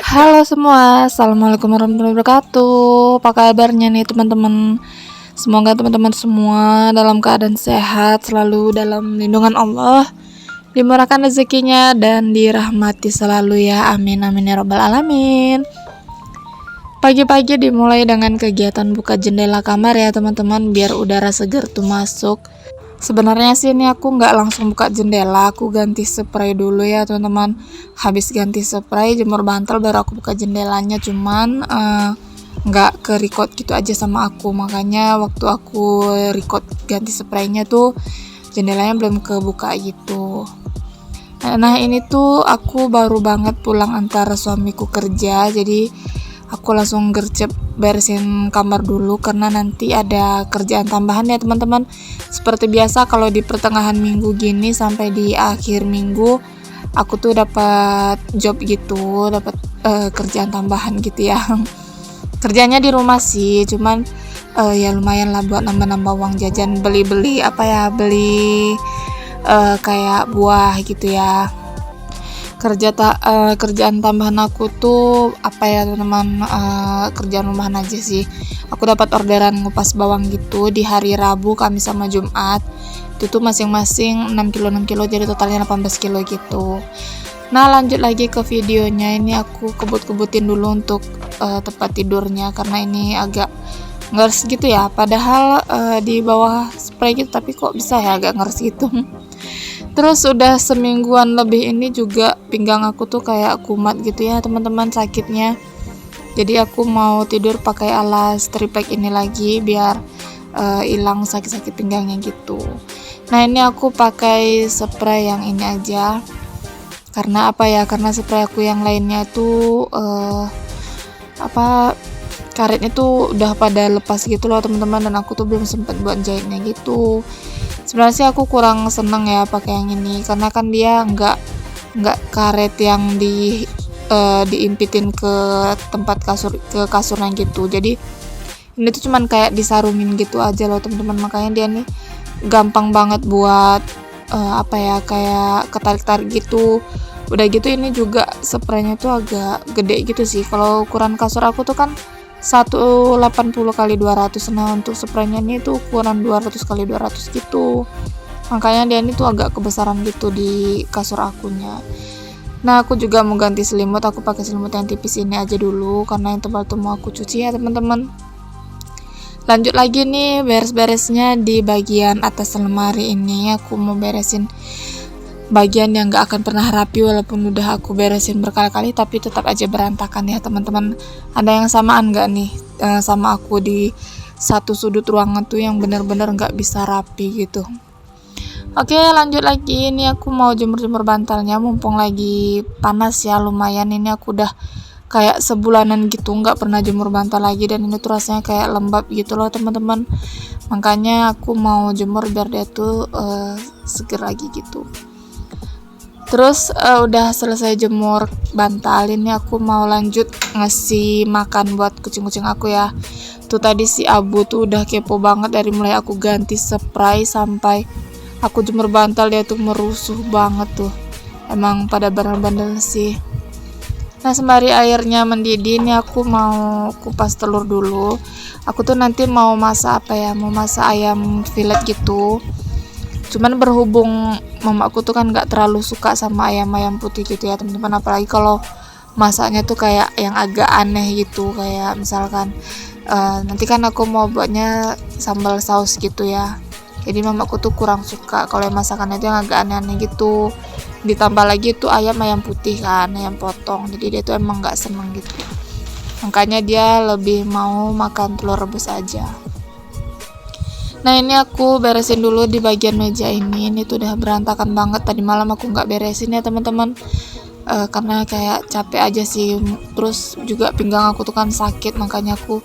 Halo semua, Assalamualaikum warahmatullahi wabarakatuh. Apa kabarnya nih teman-teman? Semoga teman-teman semua dalam keadaan sehat, selalu dalam lindungan Allah, dimurahkan rezekinya dan dirahmati selalu ya. Amin amin ya rabbal alamin. Pagi-pagi dimulai dengan kegiatan buka jendela kamar ya teman-teman, biar udara segar tuh masuk. Sebenarnya sih ini aku nggak langsung buka jendela, aku ganti spray dulu ya teman-teman. Habis ganti spray, jemur bantal, baru aku buka jendelanya. Cuman nggak ke record gitu aja sama aku, makanya waktu aku record ganti spraynya tuh jendelanya belum kebuka gitu. Nah ini tuh aku baru banget pulang antara suamiku kerja, jadi aku langsung gercep beresin kamar dulu karena nanti ada kerjaan tambahan ya teman-teman. Seperti biasa kalau di pertengahan minggu gini sampai di akhir minggu aku tuh dapat job gitu, dapat kerjaan tambahan gitu ya. Kerjanya di rumah sih, cuman ya lumayan lah buat nambah-nambah uang jajan, beli-beli apa ya, beli kayak buah gitu ya. Kerjaan tambahan aku tuh apa ya teman-teman, kerjaan rumahan aja sih. Aku dapat orderan ngupas bawang gitu di hari Rabu, Kamis sama Jumat. Itu tuh masing-masing 6 kilo 6 kilo, jadi totalnya 18 kilo gitu. Nah lanjut lagi ke videonya. Ini aku kebut-kebutin dulu untuk tempat tidurnya karena ini agak ngers gitu ya, padahal di bawah spray gitu, tapi kok bisa ya agak ngers gitu. Terus udah semingguan lebih ini juga pinggang aku tuh kayak kumat gitu ya teman-teman, sakitnya. Jadi aku mau tidur pakai alas triplek ini lagi biar hilang sakit-sakit pinggangnya gitu. Nah ini aku pakai spray yang ini aja. Karena apa ya? Karena spray aku yang lainnya tuh karetnya tuh udah pada lepas gitu loh teman-teman, dan aku tuh belum sempet buat jahitnya gitu. Sebenarnya sih aku kurang seneng ya pakai yang ini karena kan dia nggak karet yang diimpitin ke tempat kasurnya gitu. Jadi ini tuh cuman kayak disarumin gitu aja loh teman-teman, makanya dia nih gampang banget buat kayak ketarik-tarik gitu. Udah gitu ini juga spraynya tuh agak gede gitu sih. Kalau ukuran kasur aku tuh kan 180x200. Nah untuk spraynya ini tuh ukuran 200x200 gitu, makanya dia ini tuh agak kebesaran gitu di kasur akunya. Nah aku juga mau ganti selimut, aku pakai selimut yang tipis ini aja dulu karena yang tebal tuh mau aku cuci ya teman-teman. Lanjut lagi nih beres-beresnya di bagian atas lemari ini. Aku mau beresin bagian yang gak akan pernah rapi walaupun udah aku beresin berkali-kali, tapi tetap aja berantakan ya teman-teman. Ada yang samaan gak nih sama aku di satu sudut ruangan tuh yang bener-bener gak bisa rapi gitu. Oke lanjut lagi, ini aku mau jemur-jemur bantalnya mumpung lagi panas ya, lumayan. Ini aku udah kayak sebulanan gitu gak pernah jemur bantal lagi, dan ini tuh rasanya kayak lembab gitu loh teman-teman. Makanya aku mau jemur biar dia tuh seger lagi gitu. Terus udah selesai jemur bantal, ini aku mau lanjut ngasih makan buat kucing-kucing aku ya. Tuh tadi si Abu tuh udah kepo banget dari mulai aku ganti spray sampai aku jemur bantal, dia tuh merusuh banget tuh. Emang pada bandel-bandel sih. Nah sembari airnya mendidih, ini aku mau kupas telur dulu. Aku tuh nanti mau masak mau masak ayam fillet gitu. Cuman berhubung mamaku tuh kan nggak terlalu suka sama ayam putih gitu ya teman-teman, apalagi kalau masaknya tuh kayak yang agak aneh gitu, kayak misalkan nanti kan aku mau buatnya sambal saus gitu ya. Jadi mamaku tuh kurang suka kalau masakannya itu yang agak aneh-aneh gitu. Ditambah lagi tuh ayam putih kan, ayam potong, jadi dia tuh emang nggak seneng gitu. Makanya dia lebih mau makan telur rebus aja. Nah ini aku beresin dulu di bagian meja ini tuh udah berantakan banget. Tadi malam aku nggak beresin ya teman-teman, karena kayak capek aja sih. Terus juga pinggang aku tuh kan sakit, makanya aku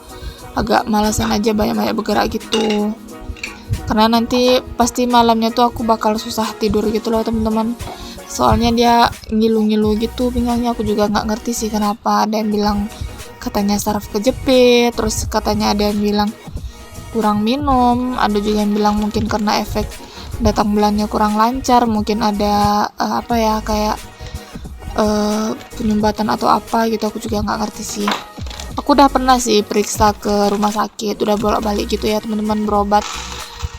agak malasan aja banyak-banyak bergerak gitu. Karena nanti pasti malamnya tuh aku bakal susah tidur gitu loh teman-teman. Soalnya dia ngilu-ngilu gitu pinggangnya, aku juga nggak ngerti sih kenapa. Ada yang bilang katanya saraf kejepit, terus katanya ada yang bilang kurang minum, ada juga yang bilang mungkin karena efek datang bulannya kurang lancar, mungkin ada kayak penyumbatan atau apa gitu, aku juga nggak ngerti sih. Aku udah pernah sih periksa ke rumah sakit, udah bolak-balik gitu ya teman-teman berobat,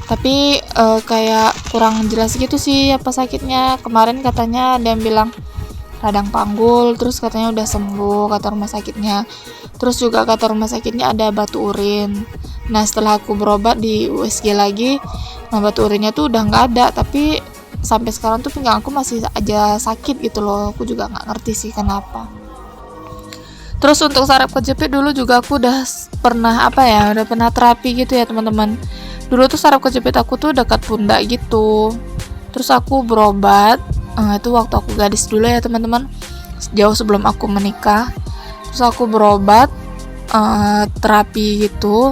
tapi kayak kurang jelas gitu sih apa sakitnya. Kemarin katanya ada yang bilang radang panggul, terus katanya udah sembuh kata rumah sakitnya. Terus juga kata rumah sakitnya ada batu urin. Nah setelah aku berobat di USG lagi, nah batu urinnya tuh udah nggak ada, tapi sampai sekarang tuh pinggang aku masih aja sakit gitu loh. Aku juga nggak ngerti sih kenapa. Terus untuk saraf kejepit dulu juga aku udah pernah udah pernah terapi gitu ya teman-teman. Dulu tuh saraf kejepit aku tuh dekat pundak gitu. Terus aku berobat, itu waktu aku gadis dulu ya teman-teman, jauh sebelum aku menikah. Terus aku berobat, terapi gitu.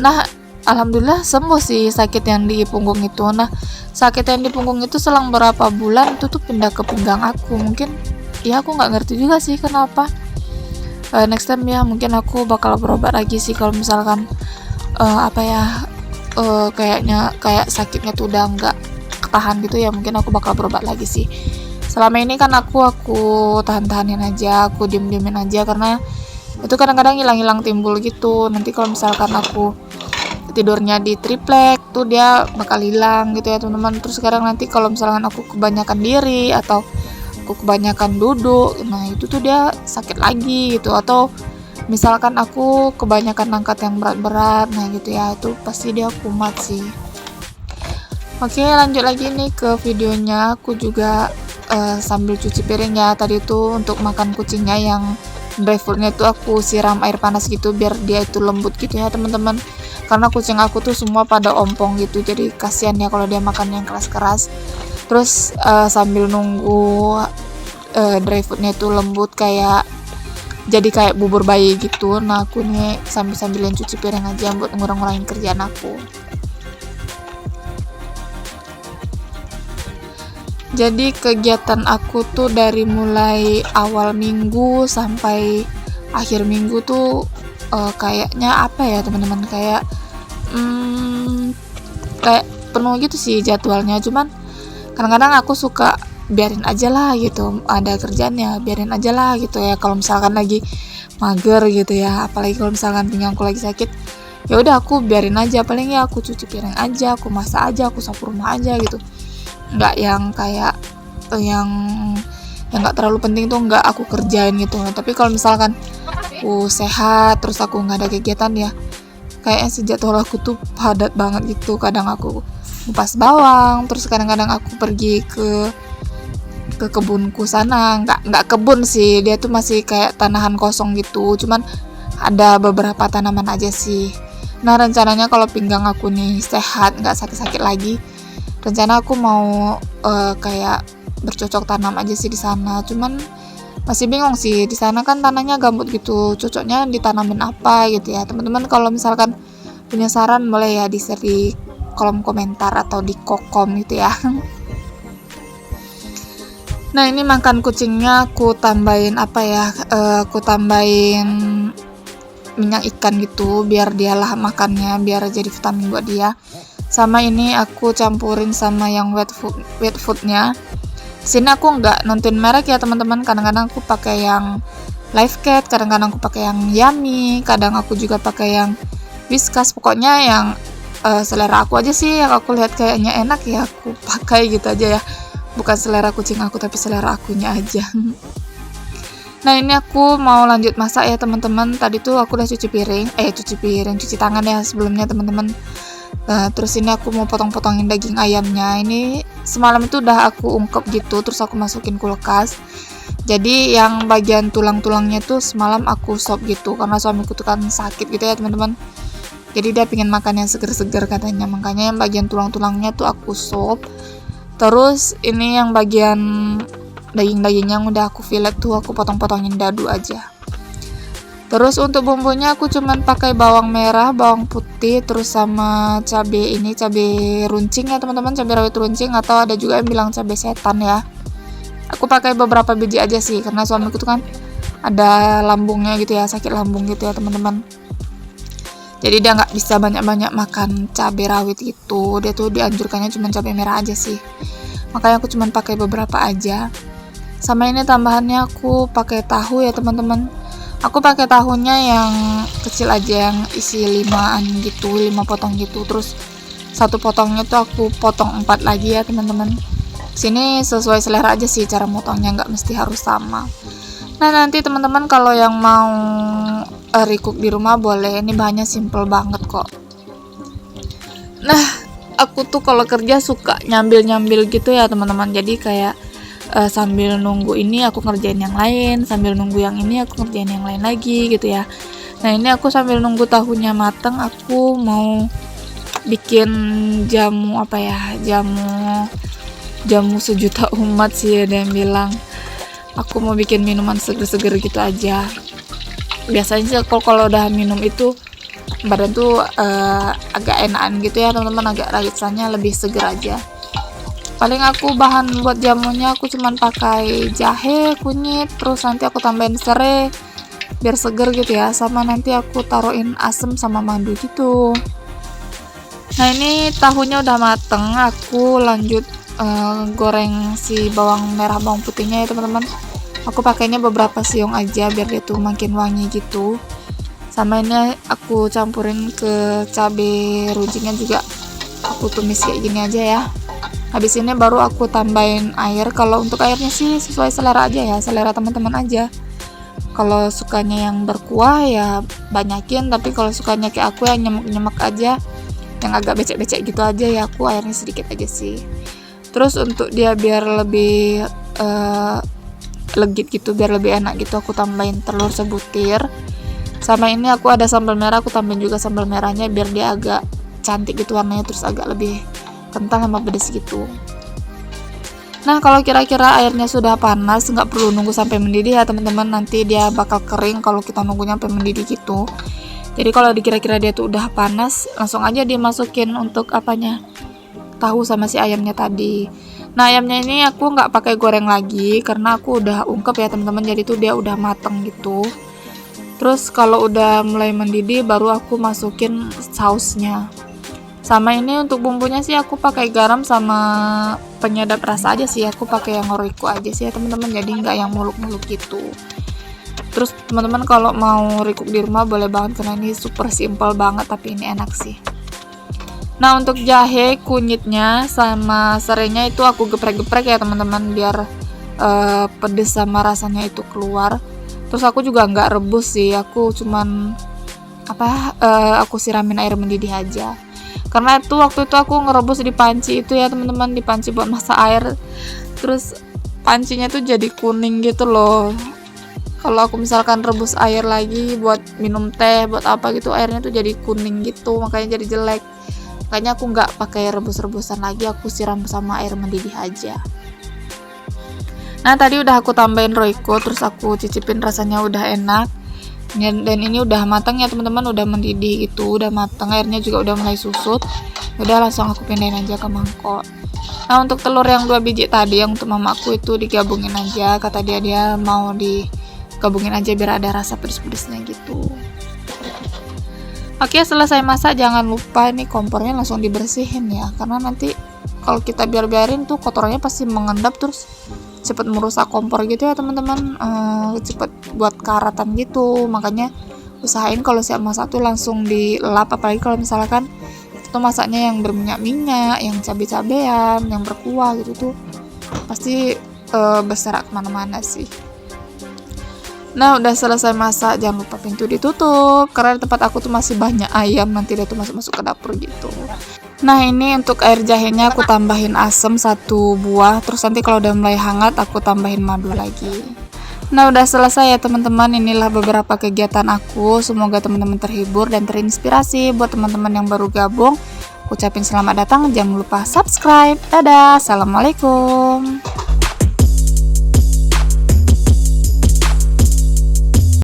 Nah alhamdulillah sembuh sih sakit yang di punggung itu. Nah sakit yang di punggung itu selang berapa bulan itu tuh pindah ke pinggang aku. Mungkin ya aku nggak ngerti juga sih kenapa. Next time ya mungkin aku bakal berobat lagi sih kalau misalkan kayaknya kayak sakitnya tuh udah nggak ketahan gitu ya, mungkin aku bakal berobat lagi sih. Selama ini kan aku tahan-tahanin aja, aku diem-diemin aja, karena itu kadang-kadang hilang-hilang timbul gitu. Nanti kalau misalkan aku tidurnya di triplek tuh dia bakal hilang gitu ya teman-teman. Terus sekarang nanti kalau misalkan aku kebanyakan diri atau aku kebanyakan duduk, nah itu tuh dia sakit lagi gitu. Atau misalkan aku kebanyakan angkat yang berat-berat, nah gitu ya, itu pasti dia kumat sih. Oke, lanjut lagi nih ke videonya. Aku juga sambil cuci piring ya. Tadi tuh untuk makan kucingnya yang dry foodnya tuh aku siram air panas gitu biar dia itu lembut gitu ya teman-teman. Karena kucing aku tuh semua pada ompong gitu, jadi kasihan ya kalau dia makan yang keras-keras. Terus sambil nunggu dry foodnya itu lembut jadi kayak bubur bayi gitu. Nah aku nih sambil-sambilan cuci piring aja buat ngurang-ngurangin kerjaan aku. Jadi kegiatan aku tuh dari mulai awal minggu sampai akhir minggu tuh kayaknya teman-teman, kayak penuh gitu sih jadwalnya. Cuman kadang-kadang aku suka biarin aja lah gitu, ada kerjaannya biarin aja lah gitu ya. Kalau misalkan lagi mager gitu ya, apalagi kalau misalkan pinggangku lagi sakit, ya udah aku biarin aja. Paling ya aku cuci piring aja, aku masak aja, aku sapu rumah aja gitu. Nggak yang kayak yang nggak terlalu penting tuh nggak aku kerjain gitu. Tapi kalau misalkan aku sehat terus aku nggak ada kegiatan ya, kayaknya si jadwal aku tuh padat banget gitu. Kadang aku ngupas bawang, terus kadang-kadang aku pergi ke kebunku sana. Nggak kebun sih, dia tuh masih kayak tanahan kosong gitu, cuman ada beberapa tanaman aja sih. Nah rencananya kalau pinggang aku nih sehat, nggak sakit-sakit lagi, rencana aku mau kayak bercocok tanam aja sih di sana. Cuman masih bingung sih, di sana kan tanahnya gambut gitu, cocoknya ditanamin apa gitu ya teman-teman. Kalau misalkan punya saran boleh ya di-share di kolom komentar atau di kokom gitu ya. Nah ini makan kucingnya aku tambahin aku tambahin minyak ikan gitu biar dia lahap makannya, biar jadi vitamin buat dia. Sama ini aku campurin sama yang wet foodnya. Sini aku nggak nentuin merek ya teman-teman, kadang-kadang aku pakai yang Life Cat, kadang-kadang aku pakai yang Yummy, kadang aku juga pakai yang Whiskas. Pokoknya yang selera aku aja sih, yang aku lihat kayaknya enak ya aku pakai gitu aja ya. Bukan selera kucing aku, tapi selera akunya aja. Nah ini aku mau lanjut masak ya teman-teman. Tadi tuh aku udah cuci tangan ya sebelumnya teman-teman. Terus ini aku mau potong-potongin daging ayamnya. Ini semalam itu udah aku ungkep gitu, terus aku masukin kulkas. Jadi yang bagian tulang-tulangnya tuh semalam aku sop gitu, karena suamiku tuh kan sakit gitu ya teman-teman. Jadi dia pengen makan yang seger-seger katanya, makanya yang bagian tulang-tulangnya tuh aku sop. Terus ini yang bagian daging-daging yang udah aku fillet tuh aku potong-potongin dadu aja. Terus untuk bumbunya aku cuman pakai bawang merah, bawang putih, terus sama cabai runcing ya teman-teman, cabai rawit runcing, atau ada juga yang bilang cabai setan ya. Aku pakai beberapa biji aja sih, karena suamiku tuh kan ada lambungnya gitu ya, sakit lambung gitu ya teman-teman. Jadi dia nggak bisa banyak-banyak makan cabai rawit itu, dia tuh dianjurkannya cuma cabai merah aja sih. Makanya aku cuma pakai beberapa aja. Sama ini tambahannya aku pakai tahu ya teman-teman. Aku pakai tahunya yang kecil aja, yang isi 5-an gitu, 5 potong gitu. Terus satu potongnya tuh aku potong 4 lagi ya teman-teman. Sini sesuai selera aja sih cara motongnya, nggak mesti harus sama. Nah nanti teman-teman kalau yang mau recook di rumah boleh, ini bahannya simple banget kok. Nah aku tuh kalau kerja suka nyambil gitu ya teman-teman, jadi kayak sambil nunggu ini aku ngerjain yang lain, sambil nunggu yang ini aku ngerjain yang lain lagi gitu ya. Nah ini aku sambil nunggu tahunya mateng, aku mau bikin jamu apa ya, jamu sejuta umat sih ada yang bilang. Aku mau bikin minuman seger-seger gitu aja. Biasanya sih kalau udah minum itu badan tuh agak enakan gitu ya teman-teman, agak rasanya lebih seger aja. Paling aku bahan buat jamunya aku cuman pakai jahe, kunyit, terus nanti aku tambahin serai biar seger gitu ya, sama nanti aku taruhin asam sama madu gitu. Nah ini tahunya udah mateng, aku lanjut goreng si bawang merah bawang putihnya ya teman-teman. Aku pakainya beberapa siung aja biar dia tuh makin wangi gitu. Sama ini aku campurin ke cabai runcingnya juga, aku tumis kayak gini aja ya. Habis ini baru aku tambahin air. Kalau untuk airnya sih sesuai selera aja ya, selera teman-teman aja. Kalau sukanya yang berkuah ya banyakin, tapi kalau sukanya kayak aku yang nyemek-nyemek aja, yang agak becek-becek gitu aja ya, aku airnya sedikit aja sih. Terus untuk dia biar lebih legit gitu, biar lebih enak gitu, aku tambahin telur sebutir. Sama ini aku ada sambal merah, aku tambahin juga sambal merahnya biar dia agak cantik gitu warnanya, terus agak lebih kental sama pedas gitu. Nah kalau kira-kira airnya sudah panas, nggak perlu nunggu sampai mendidih ya teman-teman, nanti dia bakal kering kalau kita nunggunya sampai mendidih gitu. Jadi kalau dikira-kira dia tuh udah panas, langsung aja dimasukin untuk apanya, tahu sama si ayamnya tadi. Nah ayamnya ini aku nggak pakai goreng lagi karena aku udah ungkep ya teman-teman, jadi tuh dia udah mateng gitu. Terus kalau udah mulai mendidih baru aku masukin sausnya. Sama ini untuk bumbunya sih aku pakai garam sama penyedap rasa aja sih, aku pakai yang Royco aja sih ya teman-teman, jadi nggak yang muluk-muluk gitu. Terus teman-teman kalau mau recook di rumah boleh banget karena ini super simple banget tapi ini enak sih. Nah untuk jahe, kunyitnya sama serainya itu aku geprek-geprek ya teman-teman biar pedes sama rasanya itu keluar. Terus aku juga nggak rebus sih, aku cuman aku siramin air mendidih aja. Karena itu waktu itu aku ngerebus di panci itu ya teman-teman, di panci buat masak air, terus pancinya tuh jadi kuning gitu loh. Kalau aku misalkan rebus air lagi buat minum teh buat apa gitu, airnya tuh jadi kuning gitu, makanya jadi jelek. Makanya aku nggak pakai rebus-rebusan lagi, aku siram sama air mendidih aja. Nah tadi udah aku tambahin Royco, terus aku cicipin rasanya udah enak. Dan ini udah matang ya teman-teman, udah mendidih gitu, udah matang, airnya juga udah mulai susut. Udah langsung aku pindahin aja ke mangkok. Nah untuk telur yang 2 biji tadi yang untuk mamaku itu digabungin aja, kata dia mau digabungin aja biar ada rasa pedes-pedesnya gitu. Oke selesai masak jangan lupa ini kompornya langsung dibersihin ya, karena nanti kalau kita biarin tuh kotorannya pasti mengendap, terus cepet merusak kompor gitu ya teman-teman, cepet buat karatan gitu. Makanya usahain kalau siap masak tuh langsung dilap, apalagi kalau misalkan itu masaknya yang berminyak-minyak, yang cabai-cabean, yang berkuah gitu tuh pasti berserak kemana-mana sih. Nah udah selesai masak jangan lupa pintu ditutup karena di tempat aku tuh masih banyak ayam, nanti dia tuh masuk ke dapur gitu. Nah ini untuk air jahenya aku tambahin asam 1 buah, terus nanti kalau udah mulai hangat aku tambahin madu lagi. Nah udah selesai ya teman-teman, inilah beberapa kegiatan aku, semoga teman-teman terhibur dan terinspirasi. Buat teman-teman yang baru gabung, ucapin selamat datang, jangan lupa subscribe. Dadah, assalamualaikum.